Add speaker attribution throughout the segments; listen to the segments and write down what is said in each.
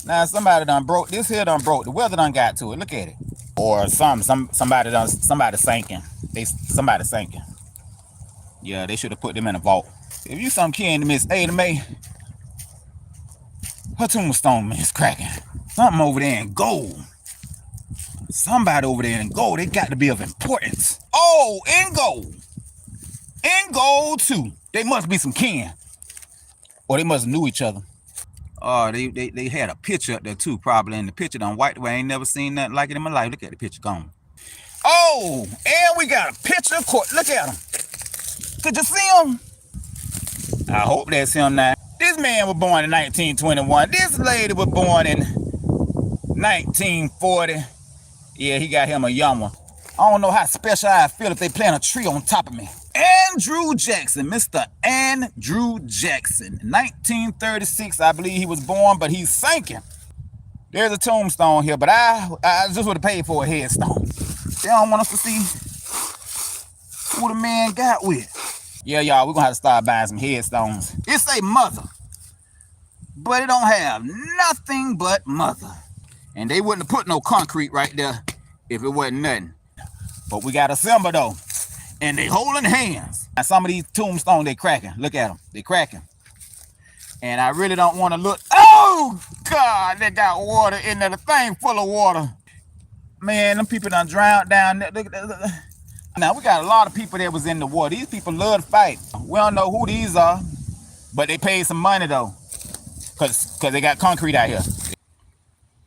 Speaker 1: Now somebody done broke this here. Done broke. The weather done got to it. Look at it. Or somebody sinking. Somebody sinking. Yeah, they should have put them in a vault. If you some kin to Miss Ada Mae, her tombstone is cracking. Something over there in gold. Somebody over there in gold. They got to be of importance. Oh, in gold. In gold too. They must be some kin. Or they must knew each other. Oh, they had a picture up there too, probably. And the picture done wiped away. I ain't never seen nothing like it in my life. Look at the picture gone. Oh, and we got a picture of court. Look at him. Could you see him? I hope that's him now. This man was born in 1921. This lady was born in 1940. Yeah, he got him a young one. I don't know how special I feel if they plant a tree on top of me. Andrew Jackson, Mr. Andrew Jackson. 1936, I believe he was born, but he's sinking. There's a tombstone here, but I just would have paid for a headstone. They don't want us to see who the man got with. Yeah, y'all, we're gonna have to start buying some headstones. It say mother, but it don't have nothing but mother. And they wouldn't have put no concrete right there if it wasn't nothing. But we got a symbol though, and they holding hands. Now some of these tombstones, they cracking. Look at them, they cracking. And I really don't want to look. Oh God, they got water in there, the thing full of water. Man, them people done drowned down there. Look. Now we got a lot of people that was in the war. These people love to fight. We don't know who these are, but they paid some money though, cause they got concrete out here.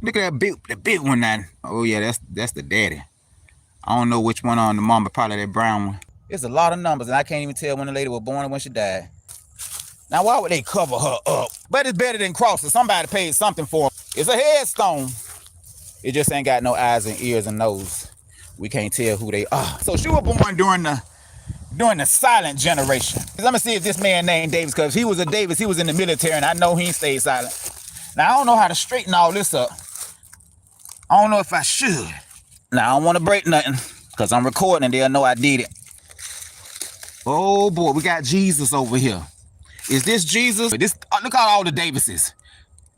Speaker 1: Look at that the big one now. Oh yeah, that's the daddy. I don't know which one on the mama, probably that brown one. It's a lot of numbers, and I can't even tell when the lady was born and when she died. Now why would they cover her up? But it's better than crosses. Somebody paid something for it. It's a headstone. It just ain't got no eyes and ears and nose. We can't tell who they are. So she was born during the silent generation. I'm gonna see if this man named Davis, because he was a Davis, he was in the military, and I know he stayed silent. Now I don't know how to straighten all this up. I don't know if I should. Now I don't want to break nothing, because I'm recording and they'll know I did it. Oh boy, we got Jesus over here. Is this Jesus? Look at all the Davises.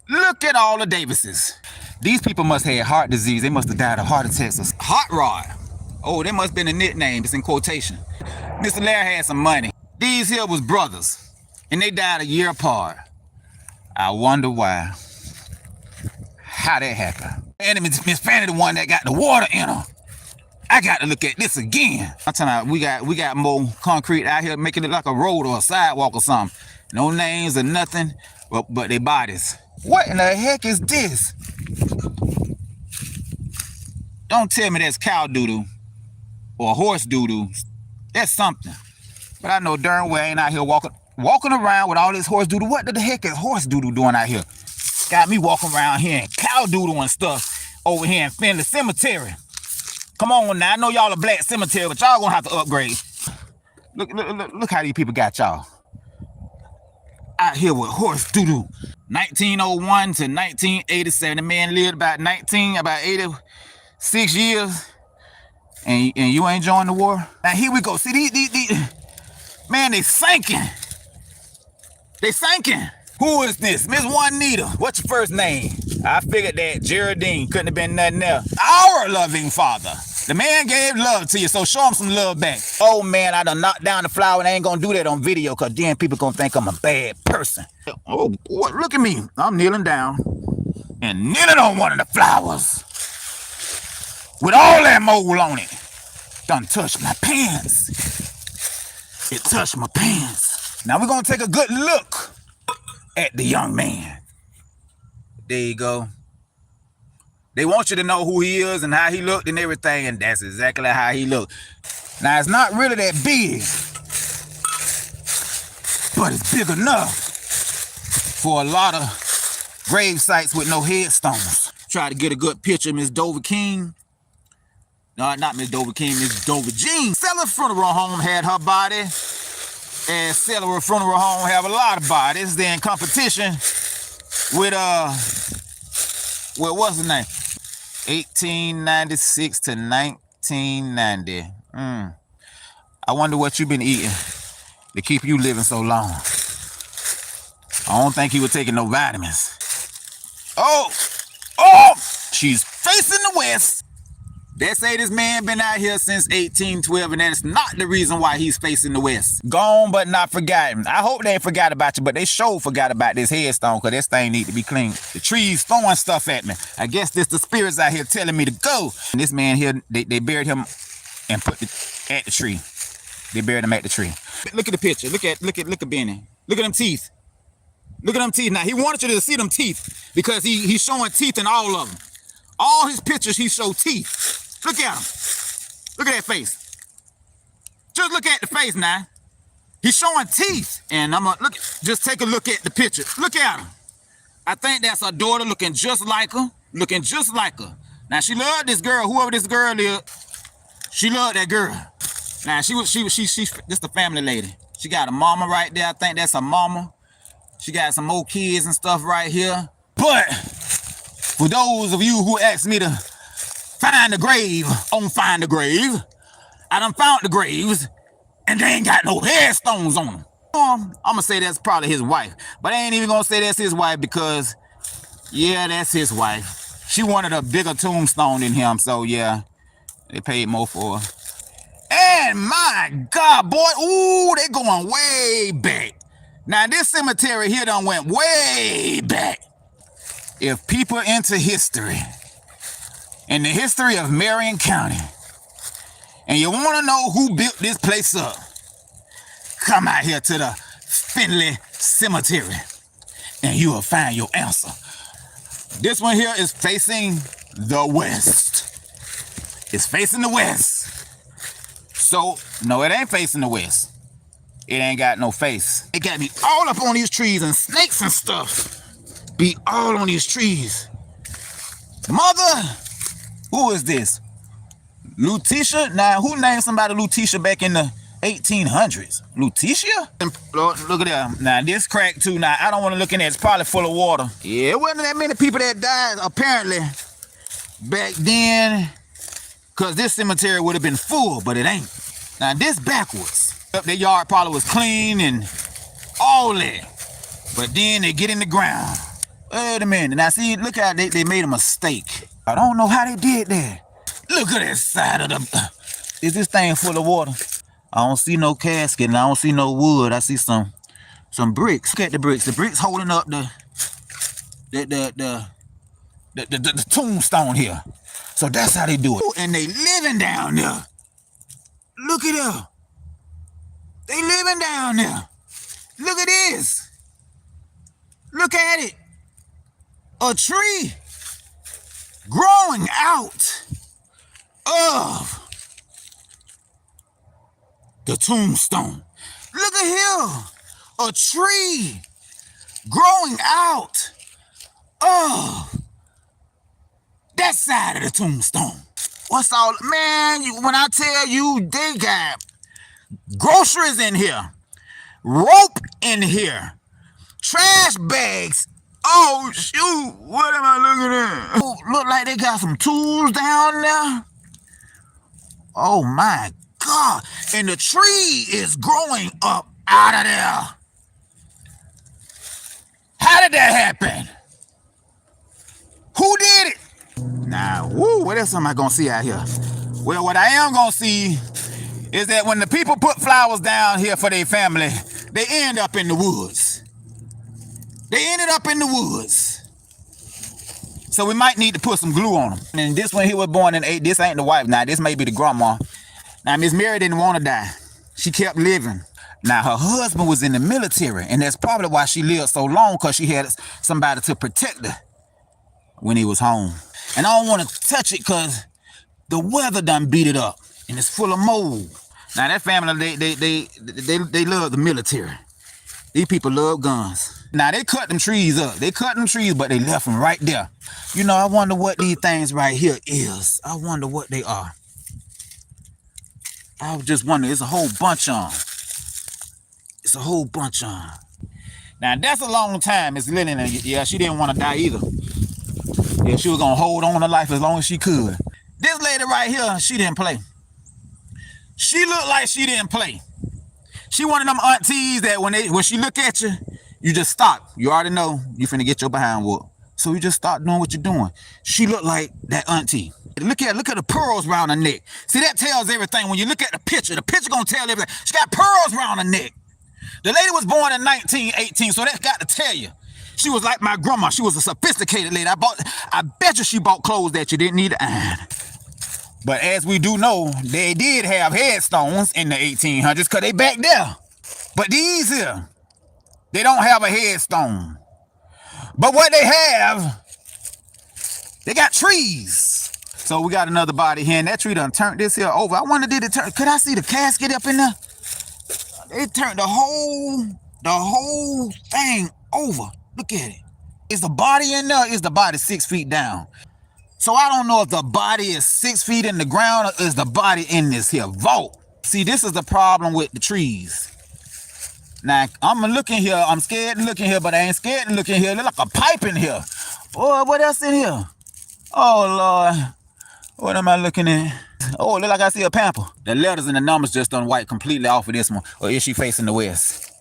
Speaker 1: Look at all the Davises. These people must have heart disease. They must have died of heart attacks. Hot Rod. Oh, that must have been a nickname. It's in quotation. Mr. Larry had some money. These here was brothers, and they died a year apart. I wonder why. How that happened. And Miss Fanny the one that got the water in her. I got to look at this again. I'm telling you, we got more concrete out here making it like a road or a sidewalk or something. No names or nothing, but their bodies. What in the heck is this? Don't tell me that's cow doodle or horse doodle. That's something. But I know darn well I ain't out here walking around with all this horse doodle. What the heck is horse doodle doing out here? Got me walking around here and cow doodle and stuff over here in Finley Cemetery. Come on now, I know y'all a black cemetery, but y'all gonna have to upgrade. Look how these people got y'all out here with horse doodle. 1901 to 1987. The man lived about 86 years, and you ain't joined the war. Now here we go. See these man, they sinking. They sinking. Who is this? Miss Juanita. What's your first name? I figured that Geraldine couldn't have been nothing else. Our loving father. The man gave love to you, so show him some love back. Oh man, I done knocked down the flower, and I ain't gonna do that on video, cause then people gonna think I'm a bad person. Oh, what? Look at me. I'm kneeling down and kneeling on one of the flowers with all that mold on it. Done touched my pants. It touched my pants. Now we're gonna take a good look at the young man. There you go. They want you to know who he is and how he looked and everything, and that's exactly how he looked. Now, it's not really that big, but it's big enough for a lot of grave sites with no headstones. Try to get a good picture of Miss Dover King. No, not Miss Dover King, Miss Dover Jean. Cellar Funeral Home had her body, and Cellar Funeral Home have a lot of bodies. They're in competition with what's the name? 1896 to 1990. I wonder what you've been eating to keep you living so long. I don't think he was taking no vitamins. Oh, oh, she's facing the west. They say this man been out here since 1812, and that's not the reason why he's facing the west. Gone but not forgotten. I hope they ain't forgot about you, but they sure forgot about this headstone, because this thing need to be clean. The trees throwing stuff at me. I guess this the spirits out here telling me to go. And this man here, they buried him and put it at the tree. They buried him at the tree. Look at the picture. Look at Benny. Look at them teeth. Look at them teeth. Now, he wanted you to see them teeth because he's showing teeth in all of them. All his pictures, he showed teeth. Look at him. Look at that face. Just look at the face now. He's showing teeth. And I'm gonna look. Just take a look at the picture. Look at him. I think that's her daughter looking just like her. Looking just like her. Now, she loved this girl. Whoever this girl is, she loved that girl. Now, she's this the family lady. She got a mama right there. I think that's her mama. She got some more kids and stuff right here. But for those of you who asked me to find the grave on Find the Grave, I done found the graves, and they ain't got no headstones on them. I'm gonna say that's probably his wife, but I ain't even gonna say that's his wife because, yeah, that's his wife. She wanted a bigger tombstone than him, so yeah, they paid more for her. And my God, boy, ooh, they going way back. Now, this cemetery here done went way back. If people into history, in the history of Marion County, and you want to know who built this place up, come out here to the Finley Cemetery, and you will find your answer. This one here is facing the west. It's facing the west. So, no, it ain't facing the west. It ain't got no face. It got me all up on these trees and snakes and stuff. Be all on these trees. Mother, who is this? Lutetia? Now, who named somebody Lutetia back in the 1800s? Lutetia? Look at that. Now, this crack too. Now, I don't want to look in there. It's probably full of water. Yeah, it wasn't that many people that died, apparently, back then, because this cemetery would have been full, but it ain't. Now, this backwards. Their yard probably was clean and all that. But then they get in the ground. Wait a minute. Now, see, look how they made a mistake. I don't know how they did that. Look at that side of the... Is this thing full of water? I don't see no casket and I don't see no wood. I see some bricks. Look at the bricks. The bricks holding up the tombstone here. So that's how they do it. And they living down there. Look at them. They living down there. Look at this. Look at it. A tree growing out of the tombstone. Look at here. A tree growing out of that side of the tombstone. What's all, man, when I tell you they got groceries in here, rope in here, trash bags. Oh, shoot, what am I looking at? Oh, look like they got some tools down there. Oh, my God. And the tree is growing up out of there. How did that happen? Who did it? Now, what else am I going to see out here? Well, what I am going to see is that when the people put flowers down here for their family, they end up in the woods. They ended up in the woods. So we might need to put some glue on them. And this one here was born in 8. This ain't the wife. Now, this may be the grandma. Now, Miss Mary didn't want to die. She kept living. Now, her husband was in the military, and that's probably why she lived so long, because she had somebody to protect her when he was home. And I don't want to touch it because the weather done beat it up, and it's full of mold. Now, that family, they love the military. These people love guns. Now, they cut them trees up. They cut them trees, but they left them right there. You know, I wonder what these things right here is. I wonder what they are. I was just wondering. It's a whole bunch of them. It's a whole bunch of them. Now, that's a long time, Miss Lillian. Yeah, she didn't want to die either. Yeah, she was going to hold on to life as long as she could. This lady right here, she didn't play. She looked like she didn't play. She one of them aunties that when she look at you, you just stop. You already know you finna get your behind whooped. So you just start doing what you're doing. She looked like that auntie. Look at the pearls around her neck. See, that tells everything. When you look at the picture gonna tell everything. She got pearls around her neck. The lady was born in 1918, so that's got to tell you. She was like my grandma. She was a sophisticated lady. I bet you she bought clothes that you didn't need to iron. But as we do know, they did have headstones in the 1800s because they back there. But these here, they don't have a headstone. But what they have, they got trees. So we got another body here, and that tree done turned this here over. I wonder, did it turn? Could I see the casket up in there? It turned the whole thing over. Look at it. Is the body in there? Is the body 6 feet down? So I don't know if the body is 6 feet in the ground or is the body in this here vault. See, this is the problem with the trees. Now, I'm looking here. I'm scared to look in here, but I ain't scared to look in here. There's like a pipe in here. Boy, what else in here? Oh, Lord. What am I looking at? Oh, look like I see a pamper. The letters and the numbers just done white completely off of this one. Or is she facing the west?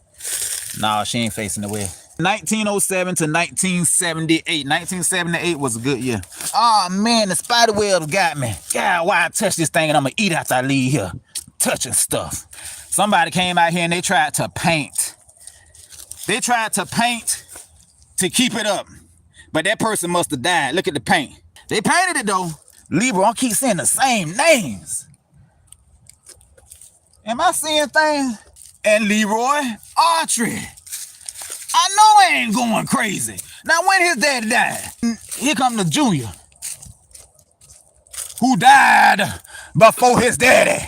Speaker 1: No, she ain't facing the west. 1907 to 1978. 1978 was a good year. Oh, man, the spider webs got me. God, why I touch this thing and I'm going to eat after I leave here. Touching stuff. Somebody came out here and they tried to paint. They tried to paint to keep it up. But that person must have died. Look at the paint. They painted it, though. Libra, I keep seeing the same names. Am I seeing things? And Leroy Archery. I know I ain't going crazy. Now, when his daddy died, here come the junior, who died before his daddy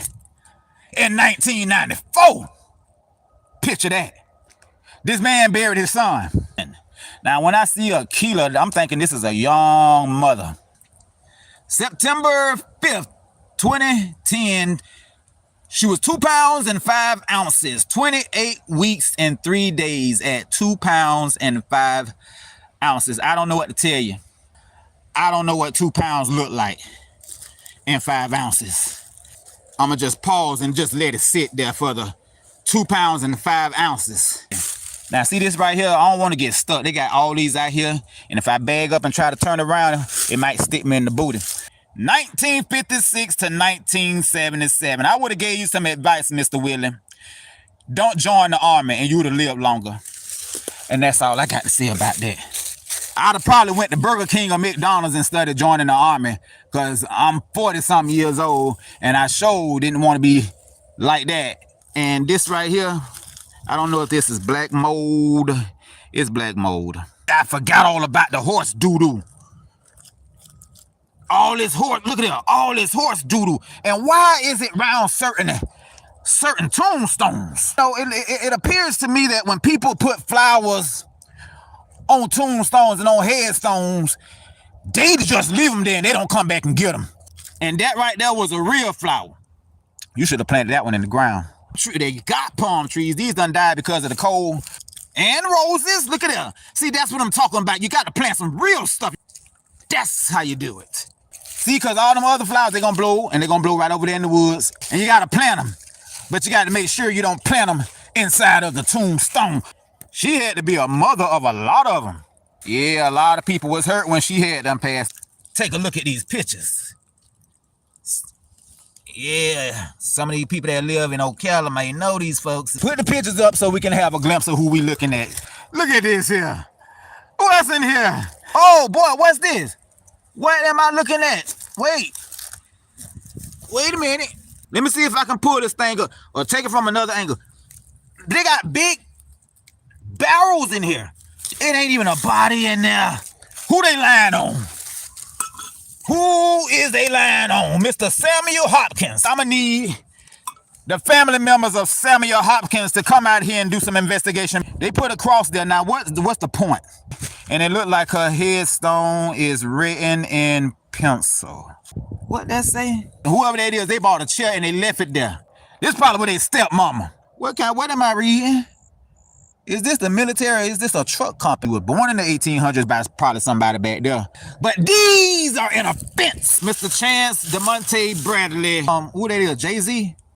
Speaker 1: in 1994. Picture that. This man buried his son. Now, when I see Ocala, I'm thinking this is a young mother. September 5th, 2010, she was 2 pounds and 5 ounces, 28 weeks and 3 days at 2 pounds and 5 ounces. I don't know what to tell you. I don't know what 2 pounds look like and 5 ounces. I'm going to just pause and just let it sit there for the 2 pounds and 5 ounces. Now, see this right here? I don't want to get stuck. They got all these out here. And if I bag up and try to turn around, it might stick me in the booty. 1956 to 1977. I would have gave you some advice, Mr. Willie. Don't join the army and you would have lived longer. And that's all I got to say about that. I'd have probably went to Burger King or McDonald's instead of joining the army, because I'm 40-something years old and I sure didn't want to be like that. And this right here, I don't know if this is black mold. It's black mold. I forgot all about the horse doo-doo. All this horse, look at it, all this horse doo-doo. And why is it around certain tombstones? So it appears to me that when people put flowers on tombstones and on headstones, they just leave them there and they don't come back and get them. And that right there was a real flower. You should have planted that one in the ground. They got palm trees. These done died because of the cold. And roses, look at that. See, that's what I'm talking about. You got to plant some real stuff. That's how you do it. See, because all them other flowers, they're going to blow, and they're going to blow right over there in the woods. And you got to plant them. But you got to make sure you don't plant them inside of the tombstone. She had to be a mother of a lot of them. Yeah, a lot of people was hurt when she had them passed. Take a look at these pictures. Yeah, some of these people that live in Ocala may know these folks. Put the pictures up so we can have a glimpse of who we looking at. Look at this here. What's in here? Oh, boy, what's this? What am I looking at? Wait a minute. Let me see if I can pull this thing up or take it from another angle. They got big barrels in here. It ain't even a body in there. Who they lying on? Who is they lying on? Mr. Samuel Hopkins. I'm gonna need the family members of Samuel Hopkins to come out here and do some investigation. They put a cross there. Now, what's the point? And it looked like her headstone is written in pencil. What that say? Whoever that is, they bought a chair and they left it there. This is probably with their stepmama. What am I reading? Is this the military? Is this a truck company? Was born in the 1800s by probably somebody back there. But these are in a fence. Mr. Chance DeMonte Bradley. Who that is? Jay-Z?